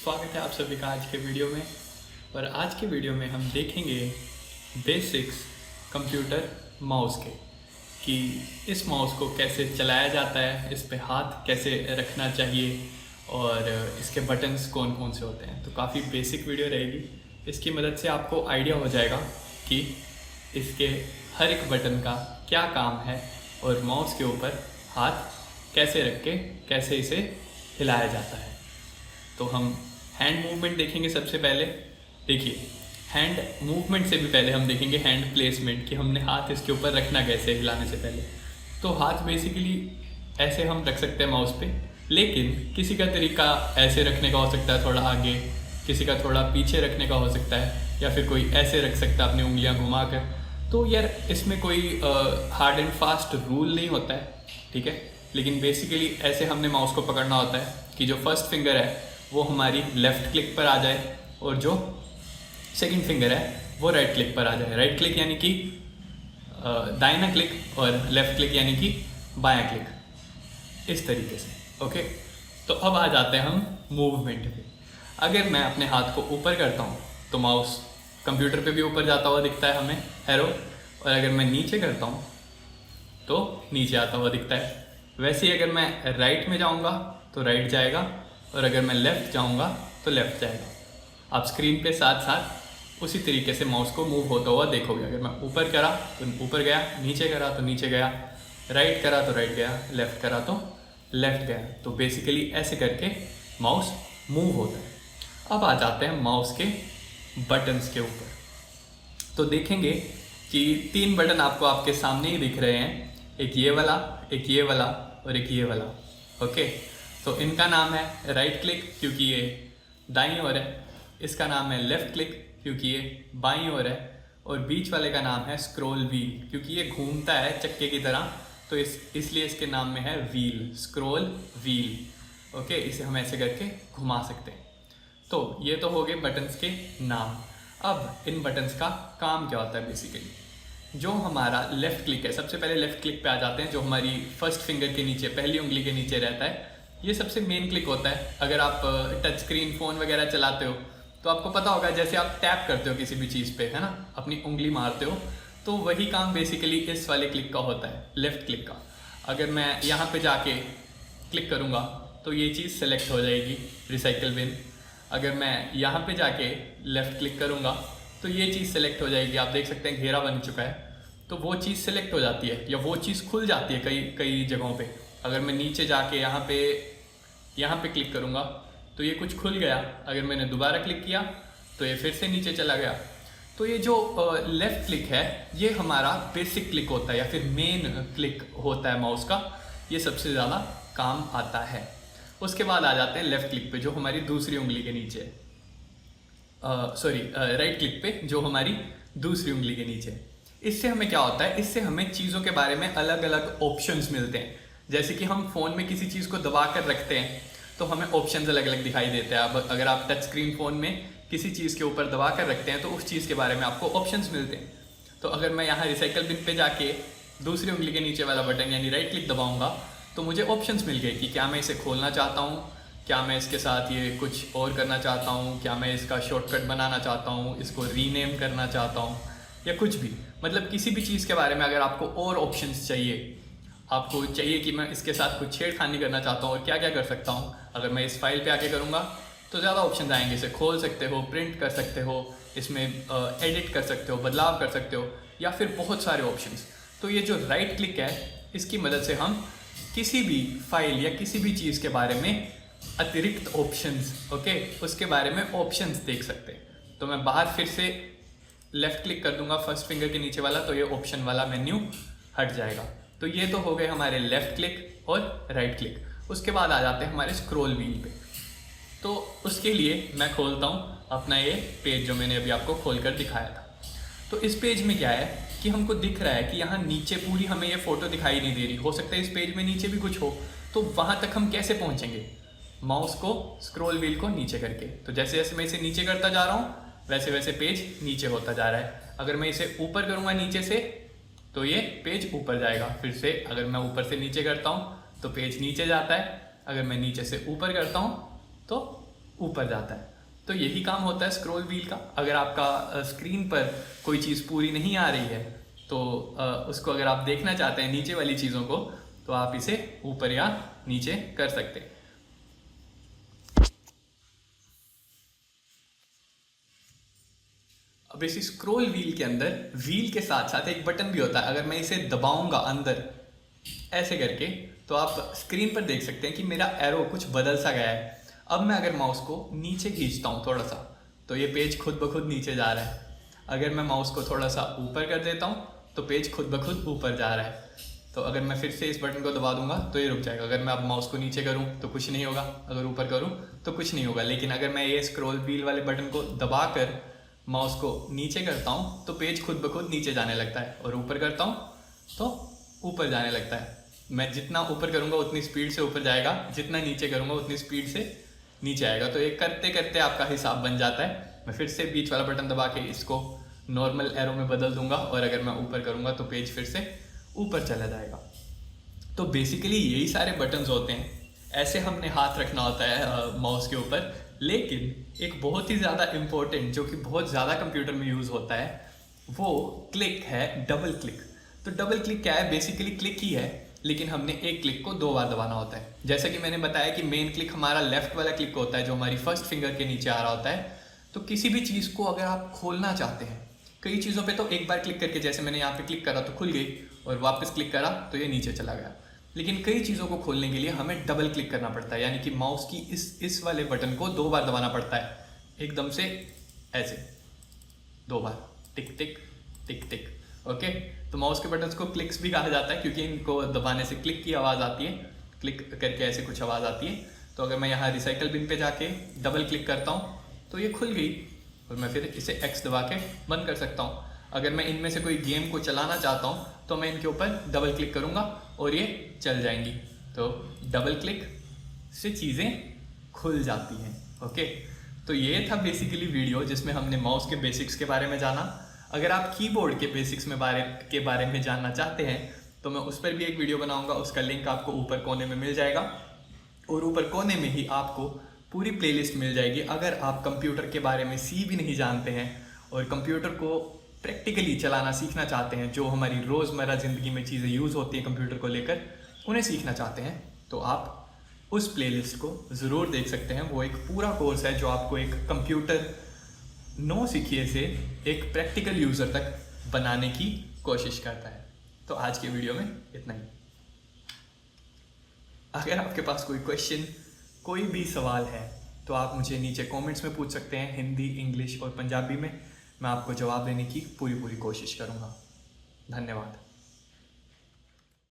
स्वागत है आप सभी का आज के वीडियो में। और आज के वीडियो में हम देखेंगे बेसिक्स कंप्यूटर माउस के, कि इस माउस को कैसे चलाया जाता है, इस पे हाथ कैसे रखना चाहिए और इसके बटन्स कौन कौन से होते हैं। तो काफ़ी बेसिक वीडियो रहेगी। इसकी मदद से आपको आइडिया हो जाएगा कि इसके हर एक बटन का क्या काम है और माउस के ऊपर हाथ कैसे रख के कैसे इसे हिलाया जाता है। तो हम हैंड मूवमेंट देखेंगे सबसे पहले। देखिए, हैंड मूवमेंट से भी पहले हम देखेंगे हैंड प्लेसमेंट, कि हमने हाथ इसके ऊपर रखना कैसे हिलाने से पहले। तो हाथ बेसिकली ऐसे हम रख सकते हैं माउस पे, लेकिन किसी का तरीका ऐसे रखने का हो सकता है थोड़ा आगे, किसी का थोड़ा पीछे रखने का हो सकता है, या फिर कोई ऐसे रख सकता है अपनी उंगलियां घुमा कर। तो यार इसमें कोई हार्ड एंड फास्ट रूल नहीं होता है, ठीक है। लेकिन बेसिकली ऐसे हमने माउस को पकड़ना होता है कि जो फर्स्ट फिंगर है वो हमारी लेफ़्ट क्लिक पर आ जाए और जो सेकंड फिंगर है वो राइट क्लिक पर आ जाए। राइट क्लिक यानी कि दाहिना क्लिक और लेफ़्ट क्लिक यानी कि बायां क्लिक, इस तरीके से। ओके, तो अब आ जाते हैं हम मूवमेंट पे। अगर मैं अपने हाथ को ऊपर करता हूँ तो माउस कंप्यूटर पे भी ऊपर जाता हुआ दिखता है हमें, एरो। और अगर मैं नीचे करता हूँ तो नीचे आता हुआ दिखता है। वैसे ही अगर मैं राइट में जाऊँगा तो राइट जाएगा, और अगर मैं लेफ़्ट जाऊँगा तो लेफ़्ट जाएगा। आप स्क्रीन पे साथ साथ उसी तरीके से माउस को मूव होता हुआ देखोगे। अगर मैं ऊपर करा तो ऊपर गया, नीचे करा तो नीचे गया, राइट करा तो राइट गया, लेफ़्ट करा तो लेफ़्ट गया। तो बेसिकली ऐसे करके माउस मूव होता है। अब आ जाते हैं माउस के बटन्स के ऊपर। तो देखेंगे कि 3 बटन आपको आपके सामने ही दिख रहे हैं, एक ये वाला, एक ये वाला और एक ये वाला। ओके, तो इनका नाम है राइट क्लिक क्योंकि ये दाईं ओर है, इसका नाम है लेफ़्ट क्लिक क्योंकि ये बाईं ओर है, और बीच वाले का नाम है स्क्रॉल व्हील क्योंकि ये घूमता है चक्के की तरह। तो इसलिए इसके नाम में है व्हील, स्क्रॉल व्हील। ओके, इसे हम ऐसे करके घुमा सकते हैं। तो ये तो हो गए बटन्स के नाम। अब इन बटन्स का काम क्या होता है बेसिकली। जो हमारा लेफ़्ट क्लिक है, सबसे पहले लेफ़्ट क्लिक पे आ जाते हैं, जो हमारी फर्स्ट फिंगर के नीचे, पहली उंगली के नीचे रहता है। ये सबसे मेन क्लिक होता है। अगर आप टच स्क्रीन फ़ोन वगैरह चलाते हो तो आपको पता होगा, जैसे आप टैप करते हो किसी भी चीज़ पे, है ना, अपनी उंगली मारते हो, तो वही काम बेसिकली इस वाले क्लिक का होता है, लेफ़्ट क्लिक का। अगर मैं यहाँ पे जाके क्लिक करूँगा तो ये चीज़ सेलेक्ट हो जाएगी, रिसाइकल बिन। अगर मैं यहाँ पे जाके लेफ़्ट क्लिक करूँगा तो ये चीज़ सेलेक्ट हो जाएगी। आप देख सकते हैं घेरा बन चुका है, तो वो चीज़ सेलेक्ट हो जाती है या वो चीज़ खुल जाती है कई कई जगहों पे। अगर मैं नीचे जाके यहाँ पे क्लिक करूँगा तो ये कुछ खुल गया। अगर मैंने दोबारा क्लिक किया तो ये फिर से नीचे चला गया। तो ये जो लेफ़्ट क्लिक है ये हमारा बेसिक क्लिक होता है या फिर मेन क्लिक होता है माउस का। ये सबसे ज़्यादा काम आता है। उसके बाद आ जाते हैं लेफ़्ट क्लिक पे, जो हमारी दूसरी उंगली के नीचे है। राइट क्लिक पे, जो हमारी दूसरी उंगली के नीचे। इससे हमें क्या होता है, इससे हमें चीज़ों के बारे में अलग अलग ऑप्शंस मिलते हैं। जैसे कि हम फ़ोन में किसी चीज़ को दबा कर रखते हैं तो हमें ऑप्शंस अलग अलग दिखाई देते हैं। अब अगर आप टच स्क्रीन फ़ोन में किसी चीज़ के ऊपर दबा कर रखते हैं तो उस चीज़ के बारे में आपको ऑप्शंस मिलते हैं। तो अगर मैं यहाँ रिसाइकल बिन पे जाके दूसरी उंगली के नीचे वाला बटन यानी राइट क्लिक दबाऊँगा तो मुझे ऑप्शंस मिल गए कि क्या मैं इसे खोलना चाहता हूँ, क्या मैं इसके साथ ये कुछ और करना चाहता हूँ, क्या मैं इसका शॉर्टकट बनाना चाहता हूँ, इसको रीनेम करना चाहता हूँ, या कुछ भी। मतलब किसी भी चीज़ के बारे में अगर आपको और ऑप्शंस चाहिए, आपको चाहिए कि मैं इसके साथ कुछ छेड़खानी करना चाहता हूँ और क्या क्या कर सकता हूँ, अगर मैं इस फाइल पे आके करूँगा तो ज़्यादा ऑप्शन आएंगे। इसे खोल सकते हो, प्रिंट कर सकते हो, इसमें एडिट कर सकते हो, बदलाव कर सकते हो, या फिर बहुत सारे ऑप्शंस। तो ये जो राइट क्लिक है इसकी मदद से हम किसी भी फाइल या किसी भी चीज़ के बारे में अतिरिक्त ऑप्शंस, ओके, उसके बारे में ऑप्शंस देख सकते हैं। तो मैं बाहर फिर से लेफ़्ट क्लिक कर दूंगा फर्स्ट फिंगर के नीचे वाला, तो ये ऑप्शन वाला मेन्यू हट जाएगा। तो ये तो हो गए हमारे लेफ़्ट क्लिक और राइट क्लिक। उसके बाद आ जाते हैं हमारे स्क्रॉल व्हील पे। तो उसके लिए मैं खोलता हूँ अपना ये पेज जो मैंने अभी आपको खोल कर दिखाया था। तो इस पेज में क्या है कि हमको दिख रहा है कि यहाँ नीचे पूरी हमें ये फ़ोटो दिखाई नहीं दे रही। हो सकता है इस पेज में नीचे भी कुछ हो, तो वहाँ तक हम कैसे पहुँचेंगे माउस को, स्क्रॉल व्हील को नीचे करके। तो जैसे जैसे मैं इसे नीचे करता जा रहा हूँ वैसे वैसे पेज नीचे होता जा रहा है। अगर मैं इसे ऊपर करूँगा नीचे से तो ये पेज ऊपर जाएगा। फिर से अगर मैं ऊपर से नीचे करता हूँ तो पेज नीचे जाता है। अगर मैं नीचे से ऊपर करता हूँ तो ऊपर जाता है। तो यही काम होता है स्क्रॉल व्हील का। अगर आपका स्क्रीन पर कोई चीज़ पूरी नहीं आ रही है तो उसको अगर आप देखना चाहते हैं नीचे वाली चीज़ों को, तो आप इसे ऊपर या नीचे कर सकते हैं। अब इसी स्क्रॉल व्हील के अंदर व्हील के साथ साथ एक बटन भी होता है। अगर मैं इसे दबाऊंगा अंदर ऐसे करके, तो आप स्क्रीन पर देख सकते हैं कि मेरा एरो कुछ बदल सा गया है। अब मैं अगर माउस को नीचे खींचता हूँ थोड़ा सा, तो ये पेज खुद ब खुद नीचे जा रहा है। अगर मैं माउस को थोड़ा सा ऊपर कर देता हूँ तो पेज खुद ब खुद ऊपर जा रहा है। तो अगर मैं फिर से इस बटन को दबा दूंगा तो ये रुक जाएगा। अगर मैं अब माउस को नीचे करूँ तो कुछ नहीं होगा, अगर ऊपर करूँ तो कुछ नहीं होगा। लेकिन अगर मैं ये स्क्रॉल व्हील वाले बटन को दबा कर माउस को नीचे करता हूँ तो पेज खुद ब खुद नीचे जाने लगता है, और ऊपर करता हूँ तो ऊपर जाने लगता है। मैं जितना ऊपर करूँगा उतनी स्पीड से ऊपर जाएगा, जितना नीचे करूँगा उतनी स्पीड से नीचे आएगा। तो ये करते करते आपका हिसाब बन जाता है। मैं फिर से बीच वाला बटन दबा के इसको नॉर्मल एरो में बदल दूंगा, और अगर मैं ऊपर करूँगा तो पेज फिर से ऊपर चला जाएगा। तो बेसिकली यही सारे बटन्स होते हैं। ऐसे हमने हाथ रखना होता है माउस के ऊपर। लेकिन एक बहुत ही ज़्यादा इम्पोर्टेंट, जो कि बहुत ज़्यादा कंप्यूटर में यूज़ होता है, वो क्लिक है, डबल क्लिक। तो डबल क्लिक क्या है? बेसिकली क्लिक ही है, लेकिन हमने एक क्लिक को 2 बार दबाना होता है। जैसा कि मैंने बताया कि मेन क्लिक हमारा लेफ्ट वाला क्लिक होता है, जो हमारी फर्स्ट फिंगर के नीचे आ रहा होता है। तो किसी भी चीज़ को अगर आप खोलना चाहते हैं, कई चीज़ों पे तो एक बार क्लिक करके, जैसे मैंने यहाँ पे क्लिक करा तो खुल गई, और वापस क्लिक करा तो ये नीचे चला गया। लेकिन कई चीज़ों को खोलने के लिए हमें डबल क्लिक करना पड़ता है, यानी कि माउस की इस वाले बटन को 2 बार दबाना पड़ता है, एकदम से ऐसे 2 बार, टिक टिक टिक टिक। ओके, तो माउस के बटन्स को क्लिक्स भी कहा जाता है, क्योंकि इनको दबाने से क्लिक की आवाज़ आती है, क्लिक करके ऐसे कुछ आवाज़ आती है। तो अगर मैं यहाँ रिसाइकल बिन पे जाके डबल क्लिक करता हूँ तो ये खुल गई, और मैं फिर इसे एक्स दबा के बंद कर सकता हूँ। अगर मैं इनमें से कोई गेम को चलाना चाहता हूँ तो मैं इनके ऊपर डबल क्लिक करूँगा और ये चल जाएंगी। तो डबल क्लिक से चीज़ें खुल जाती हैं। ओके, तो ये था बेसिकली वीडियो जिसमें हमने माउस के बेसिक्स के बारे में जाना। अगर आप कीबोर्ड के बेसिक्स के बारे में जानना चाहते हैं तो मैं उस पर भी एक वीडियो बनाऊंगा, उसका लिंक आपको ऊपर कोने में मिल जाएगा, और ऊपर कोने में ही आपको पूरी प्लेलिस्ट मिल जाएगी। अगर आप कंप्यूटर के बारे में सी भी नहीं जानते हैं और कंप्यूटर को प्रैक्टिकली चलाना सीखना चाहते हैं, जो हमारी रोज़मर्रा ज़िंदगी में चीज़ें यूज़ होती हैं कंप्यूटर को लेकर, उन्हें सीखना चाहते हैं, तो आप उस प्लेलिस्ट को ज़रूर देख सकते हैं। वो एक पूरा कोर्स है जो आपको एक कंप्यूटर नो सीखिए से एक प्रैक्टिकल यूज़र तक बनाने की कोशिश करता है। तो आज के वीडियो में इतना ही। अगर आपके पास कोई क्वेश्चन, कोई भी सवाल है, तो आप मुझे नीचे कमेंट्स में पूछ सकते हैं, हिंदी, इंग्लिश और पंजाबी में। मैं आपको जवाब देने की पूरी कोशिश करूँगा। धन्यवाद।